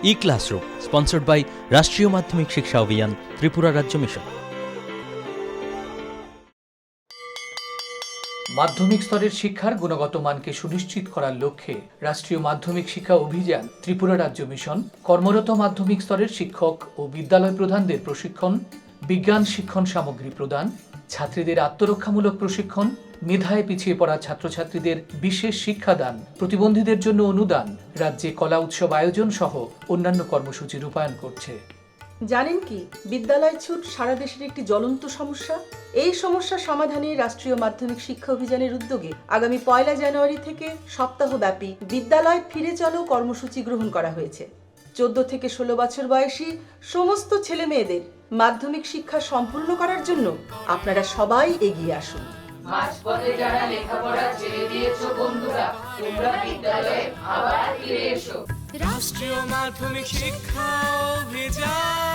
E-Classroom, sponsored by রাষ্ট্রীয় মাধ্যমিক শিক্ষা অভিযান, ত্রিপুরা রাজ্য মিশন। মাধ্যমিক স্তরের শিক্ষার গুণগত মানকে সুনিশ্চিত করার লক্ষ্যে রাষ্ট্রীয় মাধ্যমিক শিক্ষা অভিযান, ত্রিপুরা রাজ্য মিশন কর্মরত মাধ্যমিক স্তরের শিক্ষক ও বিদ্যালয় প্রধানদের প্রশিক্ষণ, বিজ্ঞান শিক্ষণ সামগ্রী প্রদান, ছাত্রীদের আত্মরক্ষামূলক প্রশিক্ষণ, মেধায় পিছিয়ে পড়া ছাত্রছাত্রীদের বিশেষ শিক্ষাদান, প্রতিবন্ধীদের জন্য অনুদান, রাজ্যে কলা উৎসব আয়োজন সহ অন্যান্য কর্মসূচি রূপায়ণ করছে। জানেন কি, বিদ্যালয় ছুট সারা দেশের একটি জ্বলন্ত সমস্যা। এই সমস্যা সমাধানে রাষ্ট্রীয় মাধ্যমিক শিক্ষা অভিযানের উদ্যোগে আগামী 1 জানুয়ারি থেকে সপ্তাহব্যাপী বিদ্যালয় ফিরে চলো কর্মসূচি গ্রহণ করা হয়েছে। 14 থেকে 16 বছর বয়সী সমস্ত ছেলে মেয়েদের মাধ্যমিক শিক্ষা সম্পূর্ণ করার জন্য আপনারা সবাই এগিয়ে আসুন। মাঝপথে যারা লেখাপড়া ছেড়ে দিয়েছো বন্ধুরা, তোমরা বিদ্যালয়ে আবার ফিরে এসো। রাষ্ট্রীয় মাধ্যমিক শিক্ষা অভিযান।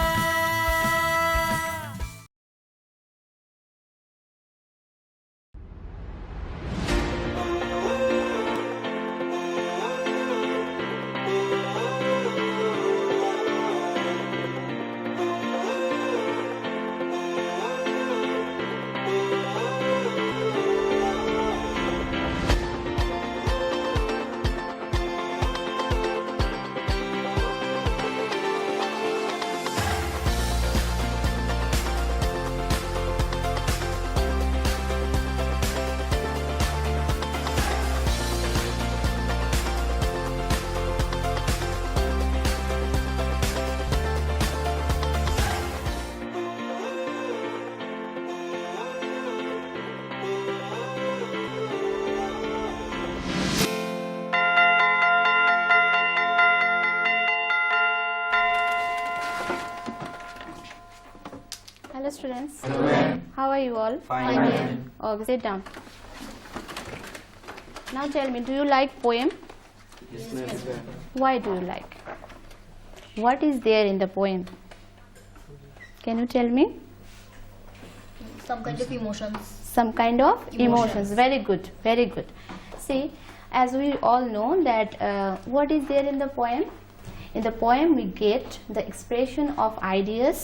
Hello students. How are you all? Fine. Okay, sit down. Now tell me, do you like poem? Yes, ma'am. Why do you like? What is there in the poem? Can you tell me? Some kind of emotions. Some kind of emotions. Very good, very good. See, as we all know that what is there in the poem? In the poem we get the expression of ideas,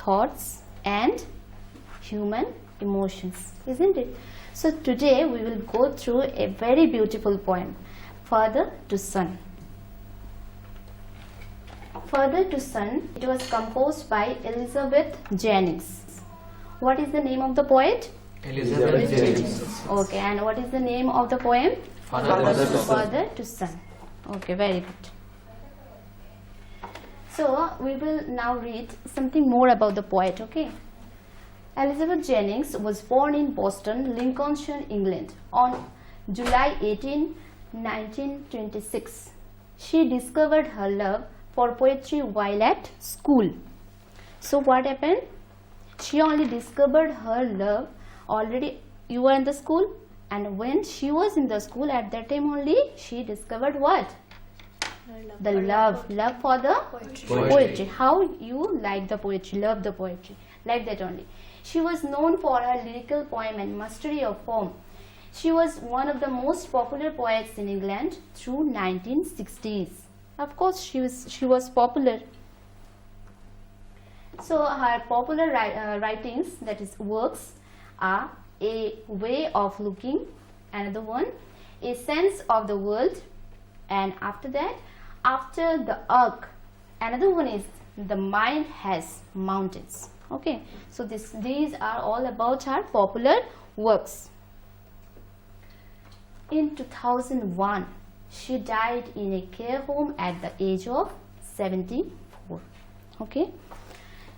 thoughts and human emotions, isn't it? So today we will go through a very beautiful poem, Father to Son. Father to Son, it was composed by Elizabeth Jennings. What is the name of the poet? Elizabeth Jennings. Okay, and what is the name of the poem? Father to Son. Okay, very good. So we will now read something more about the poet, okay? Elizabeth Jennings was born in Boston, Lincolnshire, England on July 18, 1926. She discovered her love for poetry while at school. So what happened? She only discovered her love already. You were in the school, and when she was in the school at that time only, she discovered what? The love for the poetry. How you like the poetry, love the poetry, like that only. She was known for her lyrical poem and mastery of form. She was one of the most popular poets in England through 1960s. Of course, she was popular. So her popular writings, that is works, are A Way of Looking, another one, A Sense of the World, and after that, After the Ark, another one is The Mind Has Mountains. Okay, so these are all about her popular works. In 2001, she died in a care home at the age of 74. Okay,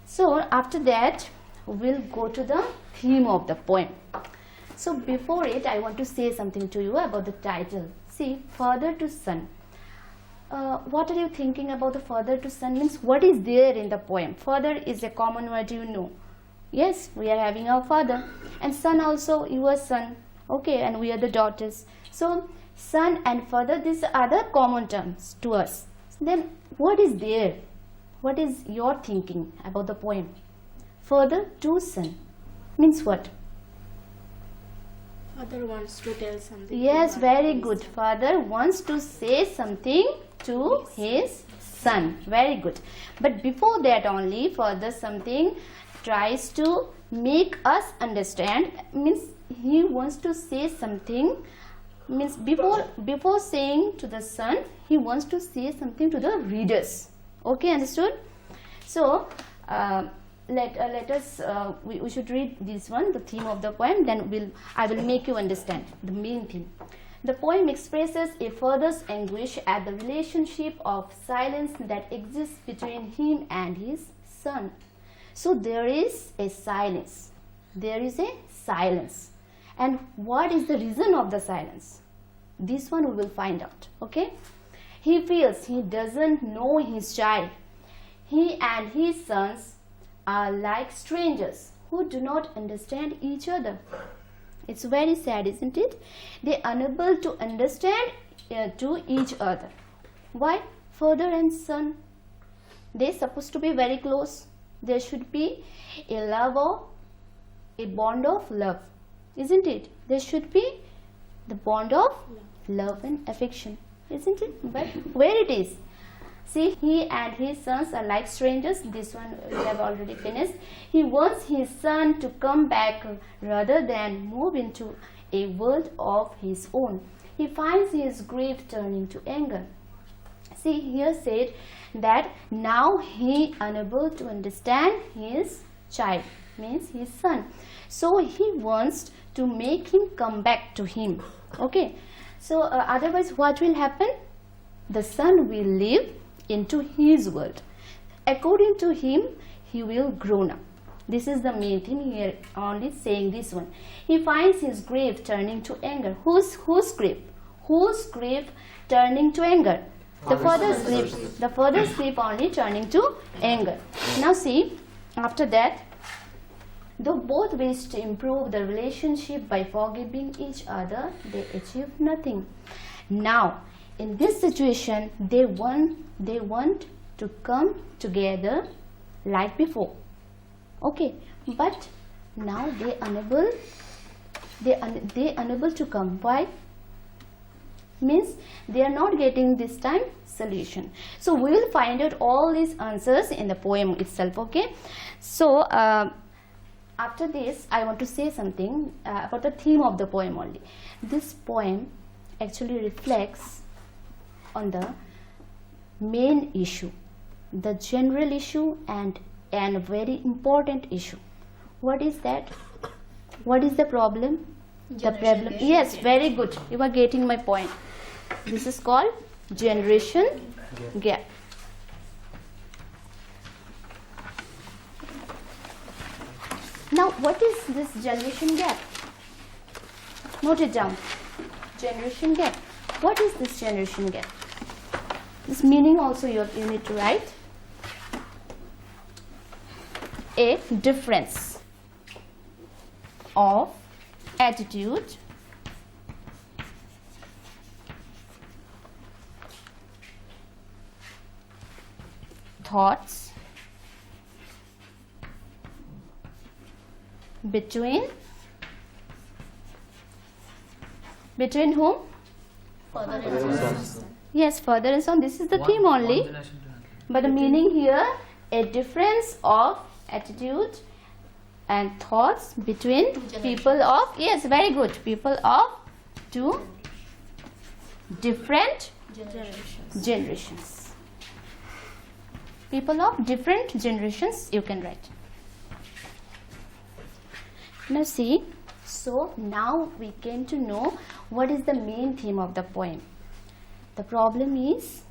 so after that we'll go to the theme of the poem. So before it, I want to say something to you about the title. See, Father to Son. What are you thinking about the father to son? Means what is there in the poem? Father is a common word, you know. Yes, we are having our father, and son also, you are son, okay, and we are the daughters. So son and father, these are the common terms to us. Then what is there? What is your thinking about the poem? Father to son means what? Father wants to tell something. Yes, very good. Father wants to say something to his son. Very good. But before that only, further something tries to make us understand, means he wants to say something, means before saying to the son, he wants to say something to the readers. Okay, understood? So let us we should read this one, the theme of the poem, then I will make you understand the main theme. The poem expresses a further anguish at the relationship of silence that exists between him and his son. So there is a silence. There is a silence. And what is the reason of the silence? This one we will find out. Okay? He feels he doesn't know his child. He and his sons are like strangers who do not understand each other. It's very sad, isn't it? They are unable to understand to each other. Why? Father and son, they're supposed to be very close. There should be a bond of love, isn't it? There should be the bond of love and affection, isn't it? But where it is? See, he and his sons are like strangers. This one we have already finished. He wants his son to come back rather than move into a world of his own. He finds his grief turning to anger. See, here said that now he unable to understand his child, means his son. So he wants to make him come back to him. Okay. So otherwise what will happen? The son will live into his world. According to him, he will grow up. This is the main thing here, only saying this one. He finds his grief turning to anger. Whose grief? Whose grief turning to anger? The father's grief. The father's grief only turning to anger. Now see, after that, though both wish to improve the relationship by forgiving each other, they achieve nothing. Now, in this situation, they want to come together like before. Okay, but now they unable to come. Why? Means they are not getting this time solution. So we will find out all these answers in the poem itself. Okay, so after this I want to say something about the theme of the poem only. This poem actually reflects on the main issue, the general issue, and a very important issue. What is that? What is the problem? The problem. Yes, very good. You are getting my point. This is called generation gap. Now, what is this generation gap? Note it down. Generation gap. What is this generation gap? This meaning also you need to write. A difference of attitude, thoughts between whom? Father and son. Yes, father and son. This is the theme only. But the meaning here, a difference of attitude and thoughts between people of, yes, very good, people of two different generations. People of different generations, you can write. Now see, so now we came to know what is the main theme of the poem. The problem is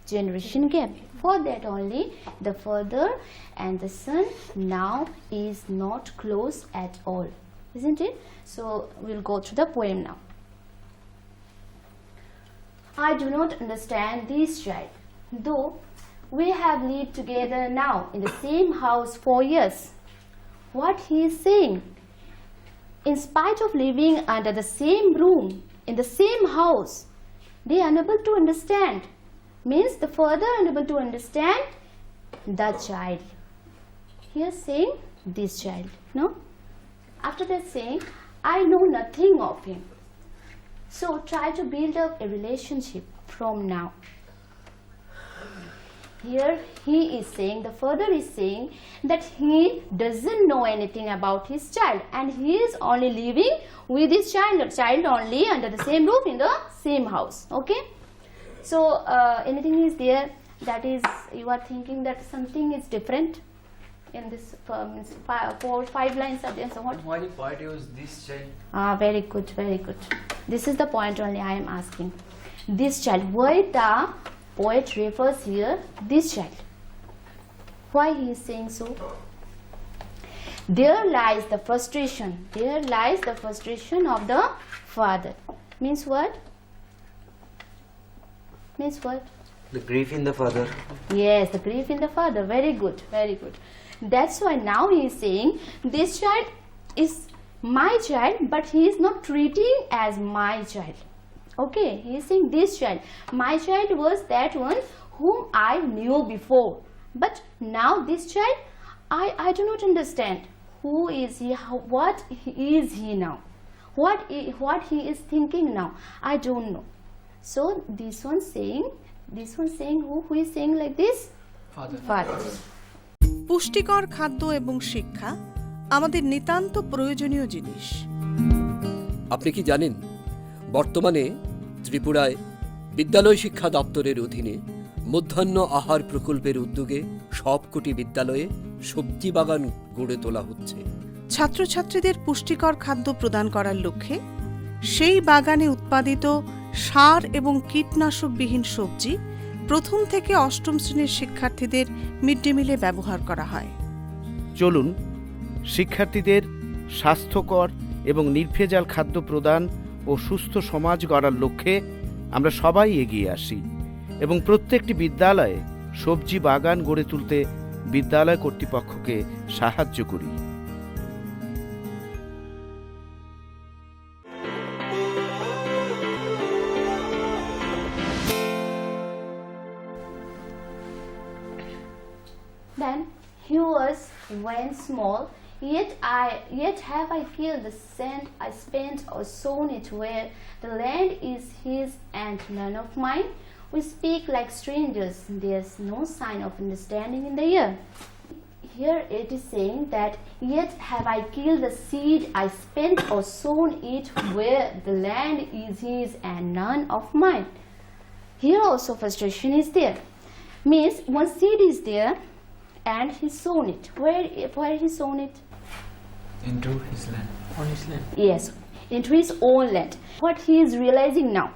generation gap. For that only, the father and the son now is not close at all, isn't it? So we'll go through the poem now. I do not understand this child, though we have lived together now in the same house for years. What he is saying? In spite of living under the same room, in the same house, they are unable to understand. Means the father unable to understand the child. Here saying this child. No? After that saying, I know nothing of him. So try to build up a relationship from now. Here he is saying, the father is saying that he doesn't know anything about his child and he is only living with his child only under the same roof in the same house. Okay, so anything is there that is you are thinking that something is different in this 4-5 lines are there. So what? Why the poet use this child? Very good, very good. This is the point only I am asking. This child, why the poet refers here this child? Why he is saying so? There lies the frustration. There lies the frustration of the father. Means what? Means what? The grief in the father. Yes, the grief in the father. Very good, very good. That's why now he is saying this child is my child, but he is not treating as my child. Okay, he is saying this child. My child was that one whom I knew before, but now this child, I do not understand. Who is he? What is he now? What he is thinking now? I don't know. So this one saying who is saying like this? Father. পুষ্টিকর খাদ্য এবং শিক্ষা আমাদের নিতান্ত প্রয়োজনীয় জিনিস। আপনি কি জানেন বর্তমানে ত্রিপুরায় বিদ্যালয় শিক্ষা দপ্তরের অধীনে মধ্যাহ্ন আহার প্রকল্পের উদ্যোগে সবকটি বিদ্যালয়ে সবজি বাগান গড়ে তোলা হচ্ছে। ছাত্রছাত্রীদের পুষ্টিকর খাদ্য প্রদান করার লক্ষ্যে সেই বাগানে উৎপাদিত সার এবং কীটনাশকবিহীন সবজি প্রথম থেকে অষ্টম শ্রেণীর শিক্ষার্থীদের মিড ডে মিলে ব্যবহার করা হয়। চলুন শিক্ষার্থীদের স্বাস্থ্যকর এবং নির্ভেজাল খাদ্য প্রদান ও সুস্থ সমাজ গড়ার লক্ষ্যে আমরা সবাই এগিয়ে আসি এবং প্রত্যেকটি বিদ্যালয়ে সবজি বাগান গড়ে তুলতে বিদ্যালয় কর্তৃপক্ষকে সাহায্য করি। Then he was when small, yet have I killed the sand I spent or sown it where the land is his and none of mine. We speak like strangers, there's no sign of understanding in the ear. Here it is saying that yet have I killed the seed I spent or sown it where the land is his and none of mine. Here also frustration is there. Means one seed is there and he sown it. Where he sown it? Into his land. On his land. Yes, into his own land. What he is realizing now?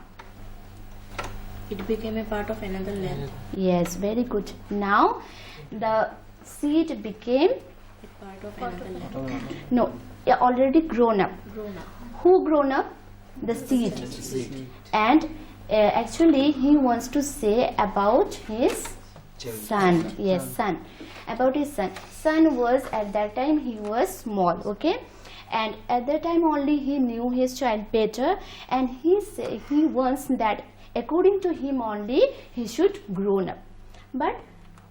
It became a part of another land. Yes, very good. Now the seed became A part of another land. no, already grown up. Grown up. Who grown up? The seed. And actually he wants to say about his son. Yes, son. About his son. Son was at that time he was small, okay? And at that time only he knew his child better, and he wants that according to him only he should grown up. But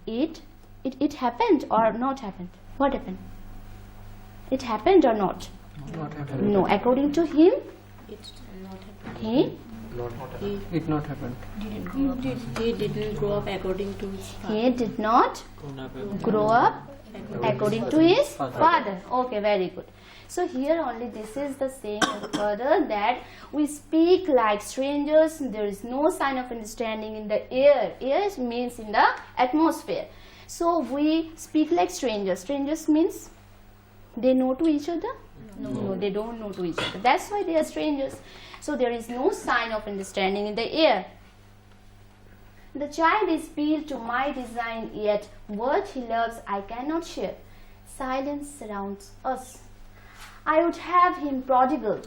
it happened or not happened? What happened? It happened or not? Not happened. No, according to him, It's not happened. he It not happened. He didn't grow up according to his father. he did not grow up according to his father. Okay, very good. So here only this is the saying of the father that we speak like strangers, there is no sign of understanding in the air. Air means in the atmosphere. So we speak like strangers. Strangers means they know to each other? No, they don't know to each other. That's why they are strangers. So there is no sign of understanding in the air. The child is built to my design, yet what he loves I cannot share. Silence surrounds us. I would have him prodigal,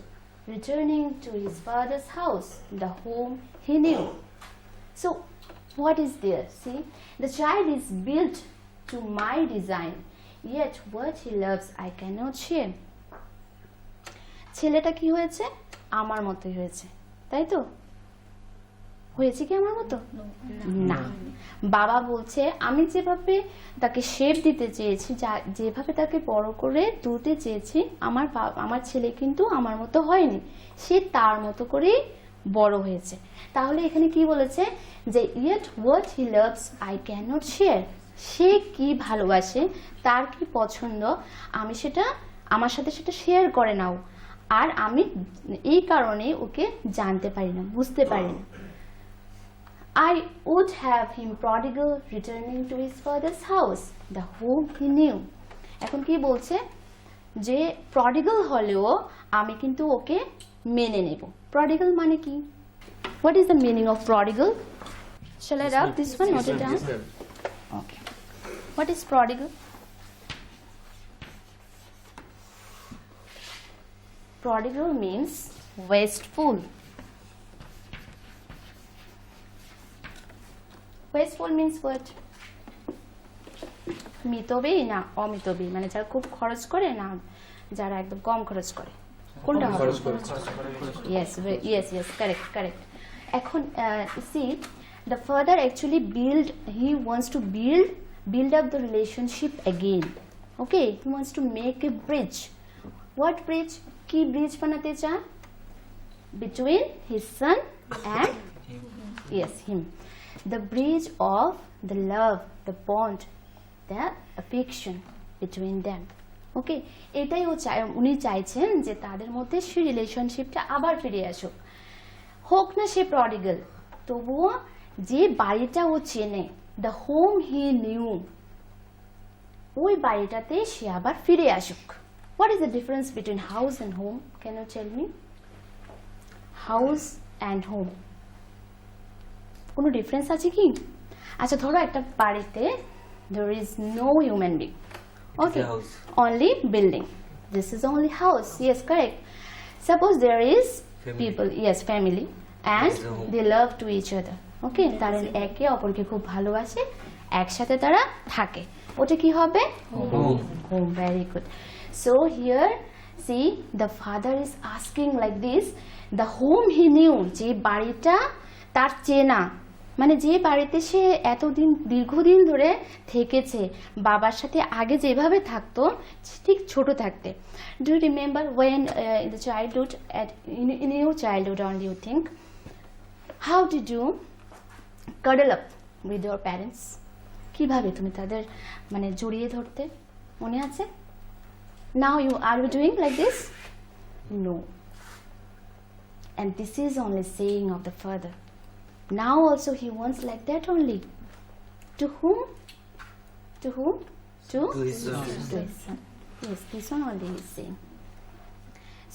returning to his father's house, the home he knew. So what is there? See, the child is built to my design, yet what he loves I cannot share. ছেলেটা কি হয়েছে? আমার মতই হয়েছে, তাই তো? হয়েছে কি আমার মতো? না। বাবা বলছে আমি যেভাবে তাকে শেপ দিতে চেয়েছি, যেভাবে তাকে বড় করে তুলতে চেয়েছি, আমার ছেলে কিন্তু আমার মতো হয়নি, সে তার মতো করেই বড় হয়েছে। তাহলে এখানে কি বলেছে যে yet what he loves I cannot share, সে কি ভালোবাসে, তার কি পছন্দ, আমি সেটা আমার সাথে সেটা শেয়ার করে নাও, আর আমি এই কারণে ওকে জানতে পারি না, বুঝতে পারি না। I would have him prodigal returning to his father's house, the home he knew. এখন কি বলছে যে prodigal হলেও আমি কিন্তু ওকে মেনে নেব। prodigal মানে কি? What is the meaning of prodigal? Shall I write this one? Note it down. Okay. What is prodigal? Prodigal means wasteful. Wasteful means what? মিতব্যয়ী না অমিতব্যয়ী, মানে যারা খুব খরচ করে না যারা একদম কম খরচ করে, কোনটা হবে? Yes, yes, yes, correct. এখন see, the father actually he wants to build up the relationship again. Okay, he wants to make a bridge. What bridge? কি bridge বানাতে চায়? Between his son and him. The bridge of the love, the bond, the affection between them. ওকে, এটাই উনি চাইছেন যে তাদের মধ্যে সেই রিলেশনশিপটা আবার ফিরে আসুক। হোক না সে প্রডিগাল, তবুও যে বাড়িটা ও চেনে, দ্য হোম হি নিউ, ওই বাড়িটাতে সে আবার ফিরে আসুক। What is the difference between house and home? Can you tell me? House and home কোনো ডিফারেন্স আছে কি? আচ্ছা, ধরো একটা বাড়িতে there is no human being. Okay, only building. This is only house. Yes, correct. Suppose there is people, yes, family, and they love to each other. Okay, তারা একে অপরকে খুব ভালোবাসে, একসাথে তারা থাকে, ওটা কি হবে? Home. Very good. So here see, the father is asking like this, the home he knew, যে বাড়িটা তার চেনা, মানে যে বাড়িতে সে এতদিন দীর্ঘদিন ধরে থেকেছে, বাবার সাথে আগে যেভাবে থাকতো ঠিক ছোট থাকতে। Do you remember when in the childhood, in your childhood only you think, how did you cuddle up with your parents? কিভাবে তুমি তাদের মানে জড়িয়ে ধরতে, মনে আছে? Now are you doing like this? No. And this is only saying of the father. Now also he wants like that only. To whom? To whom? To his son. To his son. Yes, this one only he is saying.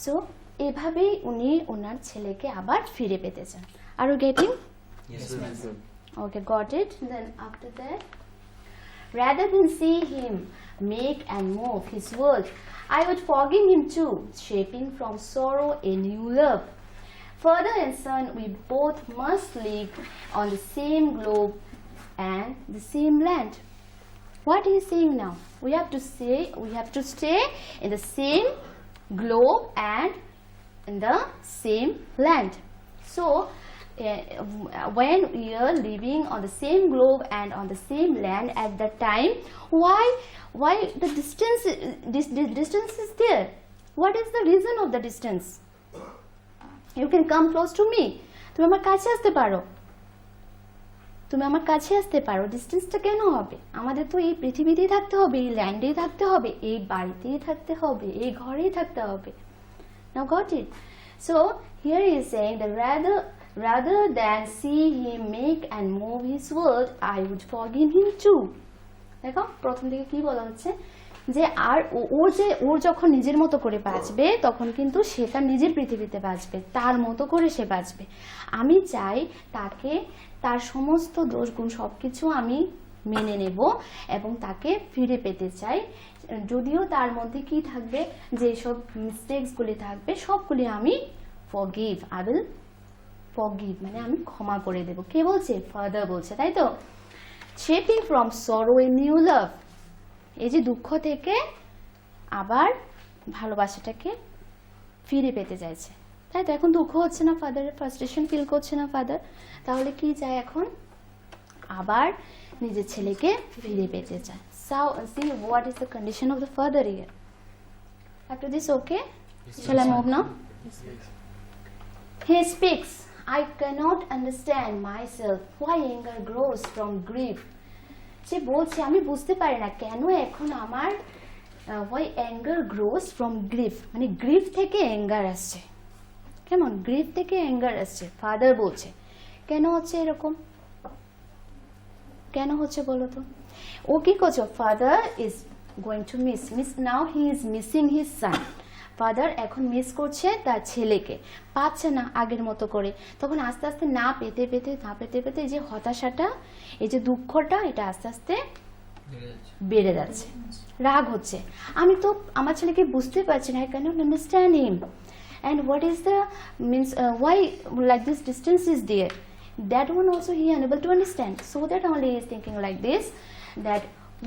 So, এভাবেই উনি ওনার ছেলেকে আবার ফিরে পেতে চান। Are you getting? Yes, ma'am. Okay, got it. Then after that, rather than see him make and move his world, I would forgive him too, shaping from sorrow a new love. Father and son, we both must live on the same globe and the same land. What is he saying now? We have to stay in the same globe and in the same land. So, when we are living on the same globe and on the same land at that time, why the distance is there? What is the reason of the distance? You can come close to me. তুমি আমার কাছে আসতে পারো, ডিস্টেন্সটা কেন হবে? আমাদের তো এই পৃথিবীতেই থাকতে হবে, এই ল্যান্ডেই থাকতে হবে, এই বাড়িতেই থাকতে হবে, এই ঘরেই থাকতে হবে। Now got it? So here he is saying that rather than see him make and move his world, I would forgive him too. দেখো প্রথম দিকে কি বলা হচ্ছে যে আর ওর যখন নিজের মতো করে বাঁচবে তখন কিন্তু সে তার নিজের পৃথিবীতে বাঁচবে, তার মতো করে সে বাঁচবে। আমি চাই তাকে তার সমস্ত দোষ গুণ সবকিছু আমি মেনে নেব এবং তাকে ফিরে পেতে চাই, যদিও তার মধ্যে কি থাকবে, যে সব মিস্টেকসগুলি থাকবে সবগুলি আমি ফরগিভ, আই উইল ফরগিভ মানে আমি ক্ষমা করে দেব। কে বলছে? ফাদার বলছে, তাই তো। শেপিং ফ্রম সরো এ নিউ লাভ, এই যে দুঃখ থেকে আবার ভালোবাসাটাকে ফিরে পেতে চাইছে, তাই তো। এখন দুঃখ হচ্ছে না ফাদারের, ফ্রাস্ট্রেশন ফিল করছে না ফাদার, তাহলে কি চায় এখন? আবার নিজের ছেলেকে ফিরে পেতে চায়। So see what is the condition of the father here. After this, okay? Shall I move now? He speaks. I cannot understand myself why anger grows from grief. যে বলছে আমি বুঝতে পারি না কেন এখন আমার why anger grows from grief, মানে গ্রিফ থেকে অ্যাঙ্গার আসছে। কেমন গ্রিফ থেকে অ্যাঙ্গার আসছে? ফাদার বলছে কেন হচ্ছে এরকম, কেন হচ্ছে বলো তো? ও কি করছে? Father is going to miss now he is missing his son. Father এখন মিস করছে তার ছেলেকে, পাচ্ছে না আগের মতো করে। তখন আস্তে আস্তে না পেতে পেতে এই যে হতাশাটা, এই যে দুঃখটা, এটা আস্তে আস্তে বেড়ে যাচ্ছে, রাগ হচ্ছে। আমি তো আমার ছেলেকে বুঝতে পারছি না, I cannot understand him, and what is the means why like this distance is there, that one also he unable to understand. So that only he is thinking like this, that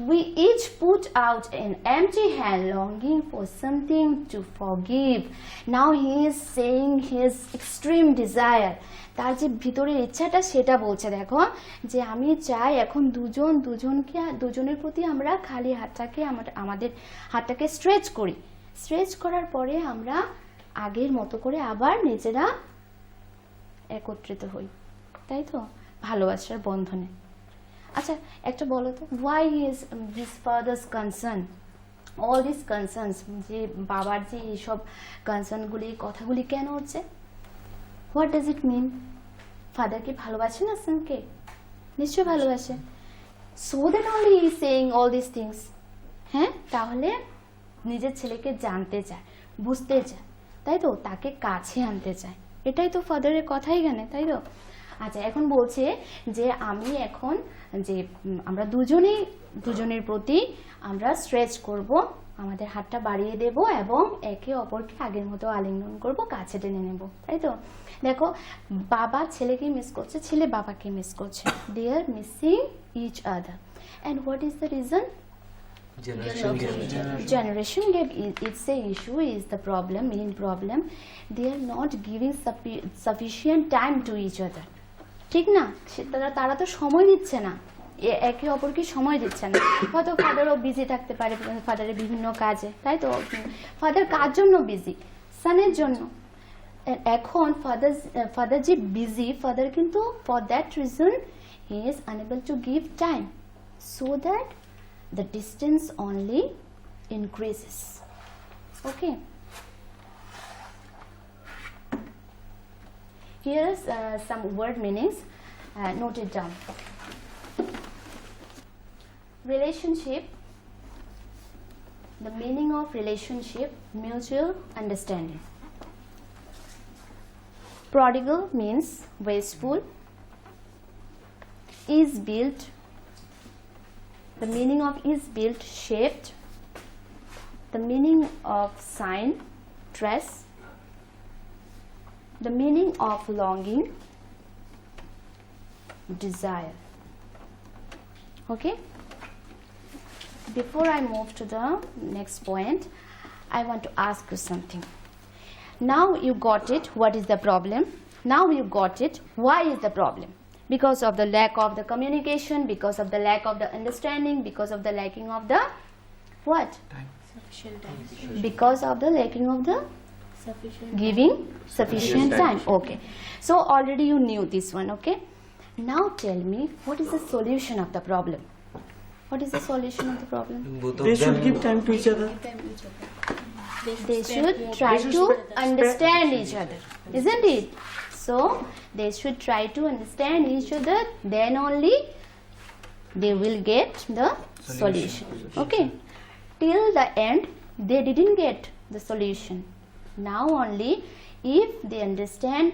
we each put out an empty hand longing for something to forgive. Now he is saying his extreme desire, তার যে ভিতরের ইচ্ছাটা সেটা বলছে। দেখো যে আমি চাই এখন দুজনের প্রতি আমরা খালি হাতটাকে আমাদের হাতটাকে স্ট্রেচ করি, স্ট্রেচ করার পরে আমরা আগের মতো করে আবার নিজেরা একত্রিত হই, তাই তো, ভালোবাসার বন্ধনে। আচ্ছা একটা বলো তো, why is his father's concern, all these concerns, যে বাবার যে এইসব কনসার্নগুলি কথাগুলি কেন হচ্ছে? What does it mean? Father কি ভালোবাসে না সনকে? নিশ্চয় ভালোবাসে। So that only he is saying all this things. হ্যাঁ, তাহলে নিজের ছেলেকে জানতে চায়, বুঝতে চায়, তাই তো, তাকে কাছে আনতে চায়। এটাই তো ফাদারের কথা এখানে, তাই তো। আচ্ছা এখন বলছে যে আমি এখন যে আমরা দুজনের প্রতি আমরা স্ট্রেচ করব, আমাদের হাতটা বাড়িয়ে দেব এবং একে অপরকে আগের মতো আলিঙ্গন করব, কাছে টেনে নেব, তাই তো। দেখো বাবা ছেলেকে মিস করছে, ছেলে বাবাকে মিস করছে, they are missing each other, and what is the reason? Generation gap it's a issue, is the problem, main problem. They are not giving sufficient time to each other. ঠিক না, তারা তো সময় দিচ্ছে না, একে অপরকে সময় দিচ্ছে না। হয়তো ফাদারও বিজি থাকতে পারে, ফাদারের বিভিন্ন কাজে, তাই তো। ফাদার কার জন্য বিজি? সানের জন্য। এখন ফাদার যে বিজি, ফাদার কিন্তু for that reason he is unable to give time, so that the distance only increases. Okay, here's some word meanings, note it down. Relationship, the meaning of relationship, mutual understanding. Prodigal means wasteful. Is built, the meaning of is built, shaped. The meaning of sign, dress. The meaning of longing, desire. Okay, before I move to the next point, I want to ask you something. Now you got it, what is the problem? Now you got it, why is the problem? Because of the lack of the communication, because of the lack of the understanding, because of the lacking of the what? Time. Sufficient time. Because of the lacking of the giving sufficient time. Okay, so already you knew this one. Okay, now tell me, what is the solution of the problem? What is the solution of the problem? They should give time to each other. They should try to understand each other, isn't it? So they should try to understand each other, then only they will get the solution. Okay, till the end they didn't get the solution. Now only if they understand,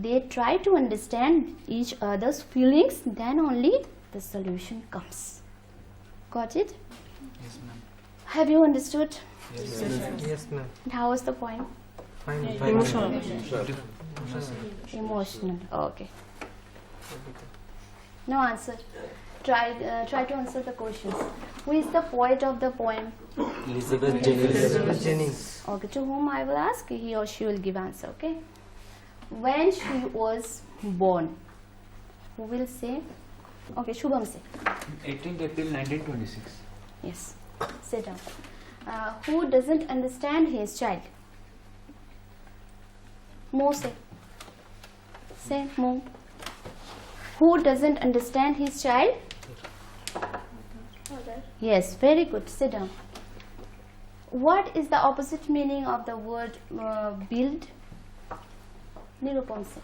they try to understand each other's feelings, then only the solution comes. Got it? Yes ma'am. Have you understood? Yes ma'am. How was the point? Fine. Emotional. Okay. No answer. Try to answer the questions. Who is the poet of the poem? Elizabeth Jennings. Okay, to whom I will ask, he or she will give answer. Okay. When she was born, who will say? Okay, Shubham say. 18th April 1926. Yes. Sit down. Who doesn't understand his child? Mo say. Say, move. Who doesn't understand his child? Yes, very good. Sit down. What is the opposite meaning of the word build? Nirupam se.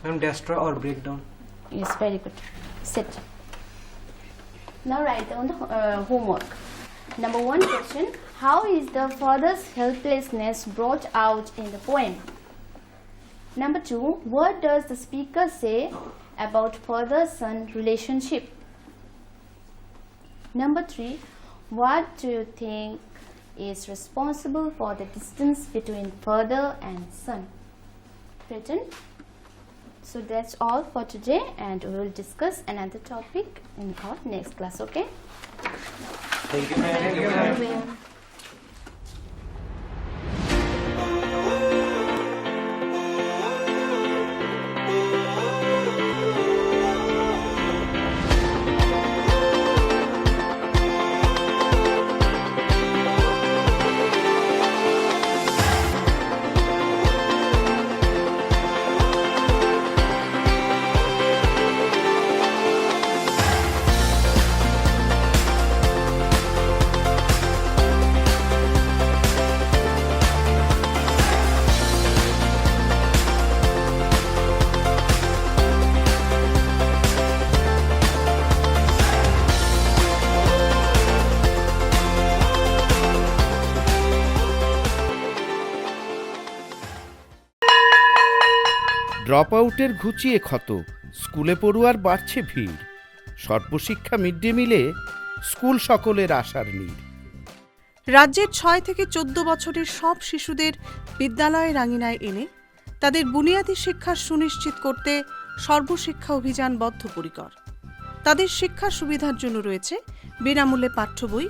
Ma'am, destroy or break down. Yes, very good. Sit. Now write down the homework. Number 1 question. How is the father's helplessness brought out in the poem? Number 2. What does the speaker say about father-son relationship? Number 3. What do you think is responsible for the distance between father and son? Written. So that's all for today, and we will discuss another topic in our next class, okay? Thank you, ma'am. Thank you, ma'am. Drop আউটের ঘুচিয়ে ক্ষত, স্কুলে পড়ুয়ার বাড়ছে ভিড়, সর্বশিক্ষা mid day মিলে school সকলের আশার নীড়। রাজ্যের 6 থেকে 14 বছরের সব শিশুদের বিদ্যালয়ের আঙিনায় এনে তাদের বুনিয়াদী শিক্ষা সুনিশ্চিত করতে সর্বশিক্ষা অভিযান বদ্ধপরিকর। তাদের শিক্ষার সুবিধার জন্য রয়েছে বিনামূল্যে পাঠ্য বই,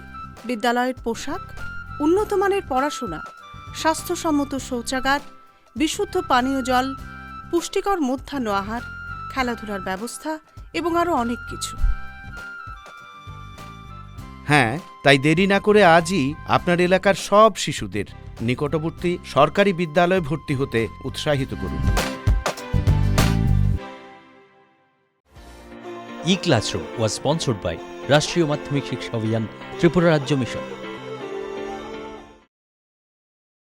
বিদ্যালয়ের পোশাক, উন্নতমানের পড়াশোনা, স্বাস্থ্যসম্মত শৌচাগার, বিশুদ্ধ পানীয় জল, পুষ্টিকর মধ্যাহ্ন আহার, খেলাধুলার ব্যবস্থা এবং আরও অনেক কিছু। হ্যাঁ, তাই দেরি না করে আজই আপনার এলাকার সব শিশুদের নিকটবর্তী সরকারি বিদ্যালয়ে ভর্তি হতে উৎসাহিত করুন। E-Classroom was sponsored by রাষ্ট্রীয় মাধ্যমিক শিক্ষা অভিযান ত্রিপুরা রাজ্য মিশন।